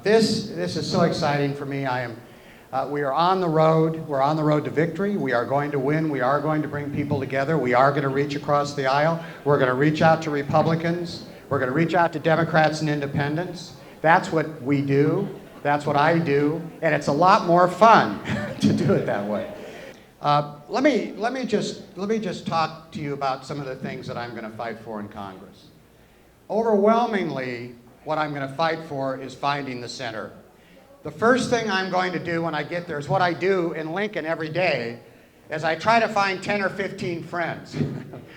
This is so exciting for me. We are on the road. We're on the road to victory. We are going to win. We are going to bring people together. We are going to reach across the aisle. We're going to reach out to Republicans. We're going to reach out to Democrats and independents. That's what we do. That's what I do. And it's a lot more fun to do it that way. Let me just talk to you about some of the things that I'm going to fight for in Congress. Overwhelmingly, what I'm going to fight for is finding the center. The first thing I'm going to do when I get there is what I do in Lincoln every day, is I try to find 10 or 15 friends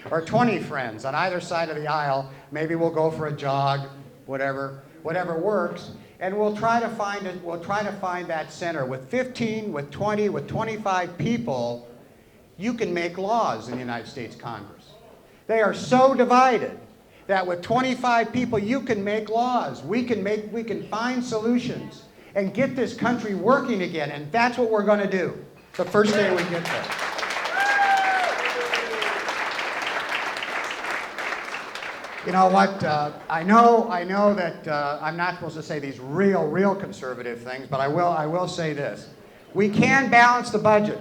or 20 friends on either side of the aisle. Maybe we'll go for a jog, whatever works, and we'll try to find that center. With 15, with 20, with 25 people, you can make laws in the United States Congress. They are so divided that with 25 people you can make laws. We can find solutions and get this country working again, and that's what we're going to do the first day we get there. You know what? I know that I'm not supposed to say these real conservative things, but I will say this: we can balance the budget.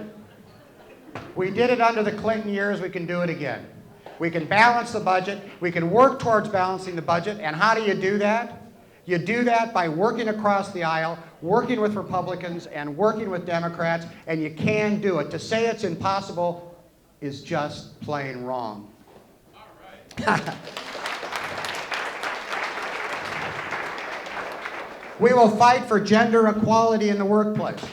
We did it under the Clinton years. We can do it again. We can balance the budget. We can work towards balancing the budget. And how do you do that? You do that by working across the aisle, working with Republicans and working with Democrats, and you can do it. To say it's impossible is just plain wrong. All right. We will fight for gender equality in the workplace.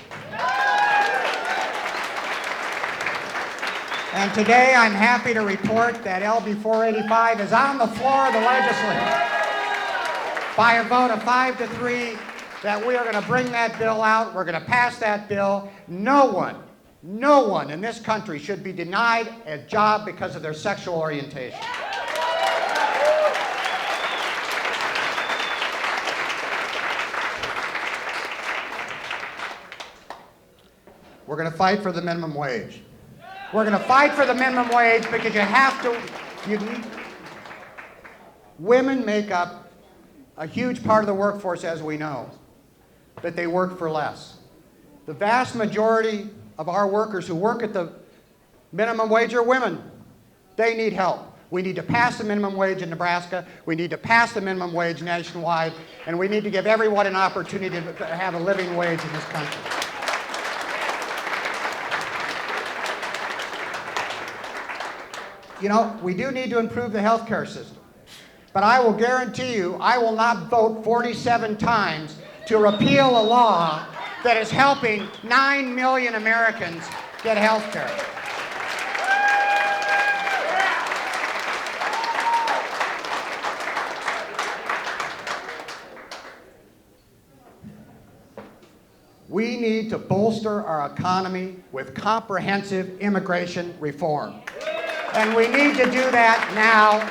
And today I'm happy to report that LB 485 is on the floor of the legislature. By a vote of 5-3, that we are going to bring that bill out. We're going to pass that bill. No one in this country should be denied a job because of their sexual orientation. We're going to fight for the minimum wage. We're going to fight for the minimum wage because you have to. Women make up a huge part of the workforce, as we know, but they work for less. The vast majority of our workers who work at the minimum wage are women. They need help. We need to pass the minimum wage in Nebraska. We need to pass the minimum wage nationwide, and we need to give everyone an opportunity to have a living wage in this country. You know, we do need to improve the health care system. But I will guarantee you, I will not vote 47 times to repeal a law that is helping 9 million Americans get health care. We need to bolster our economy with comprehensive immigration reform. And we need to do that now.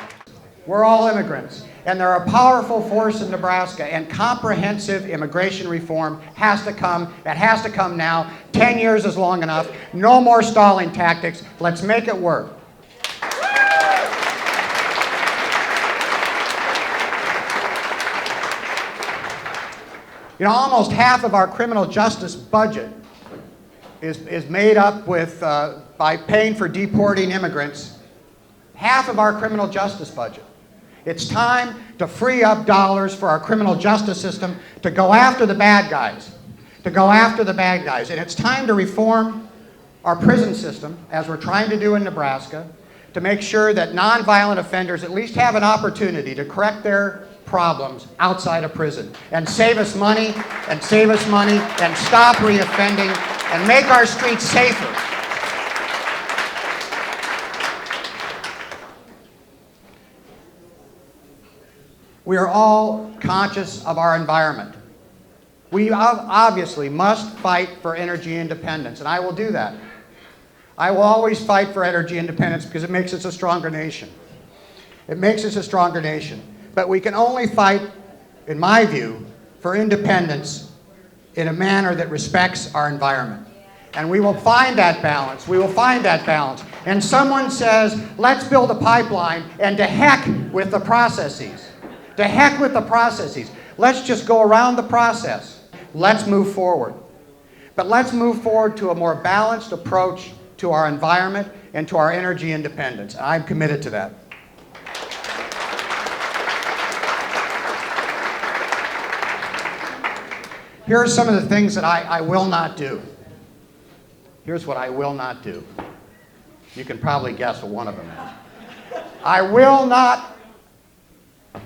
We're all immigrants, and they're a powerful force in Nebraska, and comprehensive immigration reform has to come. That has to come now. 10 years is long enough. No more stalling tactics. Let's make it work. You know, almost half of our criminal justice budget is made up with by paying for deporting immigrants. Half of our criminal justice budget. It's time to free up dollars for our criminal justice system to go after the bad guys. To go after the bad guys. And it's time to reform our prison system, as we're trying to do in Nebraska, to make sure that nonviolent offenders at least have an opportunity to correct their problems outside of prison and save us money and stop reoffending and make our streets safer. We are all conscious of our environment. We obviously must fight for energy independence, and I will do that. I will always fight for energy independence because it makes us a stronger nation. It makes us a stronger nation. But we can only fight, in my view, for independence in a manner that respects our environment. And we will find that balance. We will find that balance. And someone says, let's build a pipeline, and to heck with the processes. To heck with the processes. Let's just go around the process. Let's move forward. But let's move forward to a more balanced approach to our environment and to our energy independence. I'm committed to that. Here are some of the things that I will not do. Here's what I will not do. You can probably guess what one of them is. I will not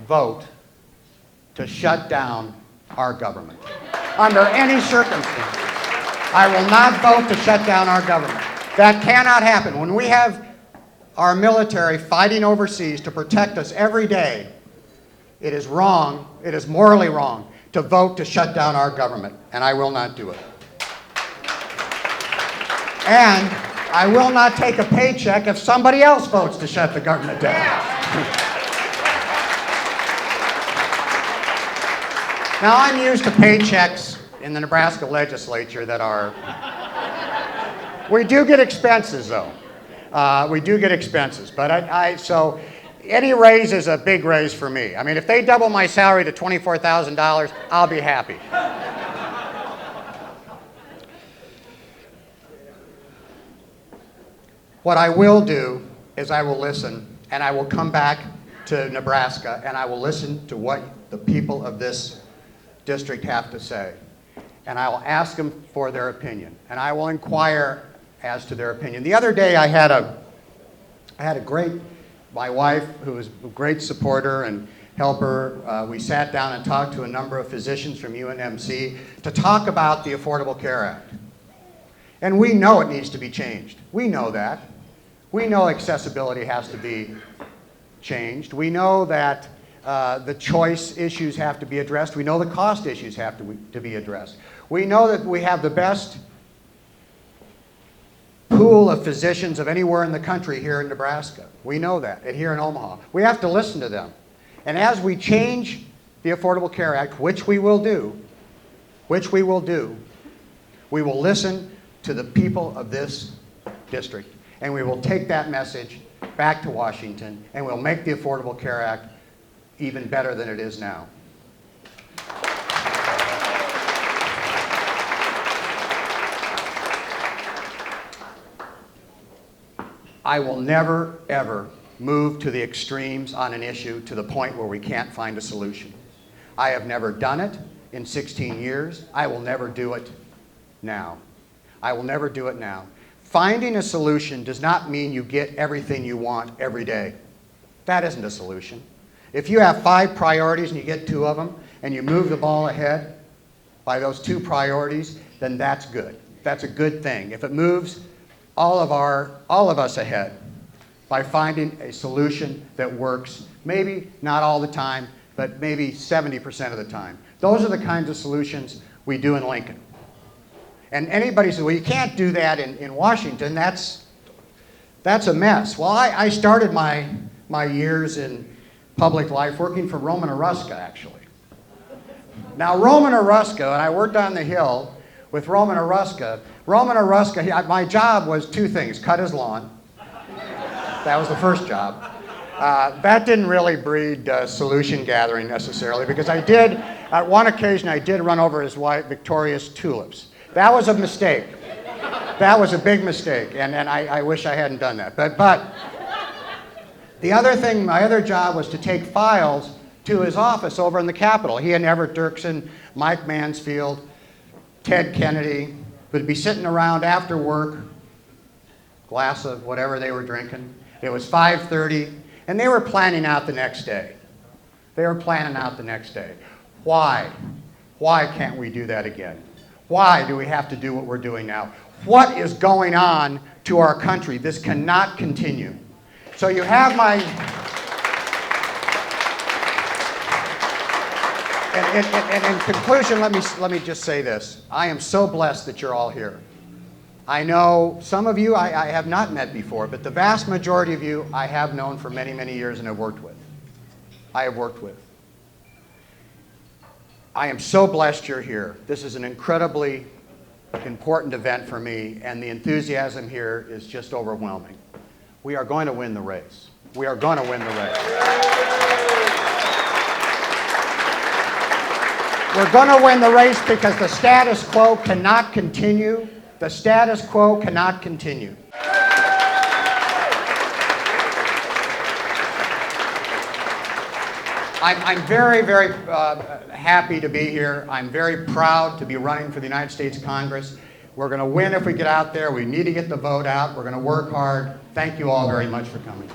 vote to shut down our government. Under any circumstance, I will not vote to shut down our government. That cannot happen. When we have our military fighting overseas to protect us every day, it is wrong, it is morally wrong, to vote to shut down our government, and I will not do it. And I will not take a paycheck if somebody else votes to shut the government down. Now, I'm used to paychecks in the Nebraska legislature that are... We do get expenses, though. We do get expenses. But so any raise is a big raise for me. I mean, if they double my salary to $24,000, I'll be happy. What I will do is I will listen, and I will come back to Nebraska, and I will listen to what the people of this district have to say. And I will ask them for their opinion, and I will inquire as to their opinion. The other day I had my wife, who was a great supporter and helper, we sat down and talked to a number of physicians from UNMC to talk about the Affordable Care Act. And we know it needs to be changed. We know that. We know accessibility has to be changed. We know that the choice issues have to be addressed. We know the cost issues have to be addressed. We know that we have the best pool of physicians of anywhere in the country here in Nebraska. We know that, and here in Omaha. We have to listen to them. And as we change the Affordable Care Act, which we will do, we will listen to the people of this district, and we will take that message back to Washington, and we'll make the Affordable Care Act even better than it is now. I will never, ever move to the extremes on an issue to the point where we can't find a solution. I have never done it in 16 years. I will never do it now. I will never do it now. Finding a solution does not mean you get everything you want every day. That isn't a solution. If you have 5 priorities and you get 2 of them, and you move the ball ahead by those 2 priorities, then that's good. That's a good thing. If it moves all of us ahead by finding a solution that works, maybe not all the time, but maybe 70% of the time. Those are the kinds of solutions we do in Lincoln. And anybody says, well, you can't do that in Washington. That's a mess. Well, I started my years in public life working for Roman Aruska, actually. Now, Roman Aruska, and I worked on the Hill with Roman Aruska. My job was 2 things: cut his lawn. That was the first job. That didn't really breed solution gathering necessarily, because at one occasion, I did run over his wife, Victoria's tulips. That was a mistake. That was a big mistake, and I wish I hadn't done that. But the other thing, my other job was to take files to his office over in the Capitol. He and Everett Dirksen, Mike Mansfield, Ted Kennedy would be sitting around after work, glass of whatever they were drinking. It was 5:30, and they were planning out the next day. Why? Why can't we do that again? Why do we have to do what we're doing now? What is going on to our country? This cannot continue. So you have my... And in conclusion, let me just say this. I am so blessed that you're all here. I know some of you I have not met before, but the vast majority of you I have known for many, many years and have worked with. I am so blessed you're here. This is an incredibly important event for me, and the enthusiasm here is just overwhelming. We are going to win the race. We are going to win the race. We're going to win the race because the status quo cannot continue. The status quo cannot continue. I'm very, very happy to be here. I'm very proud to be running for the United States Congress. We're going to win if we get out there. We need to get the vote out. We're going to work hard. Thank you all very much for coming.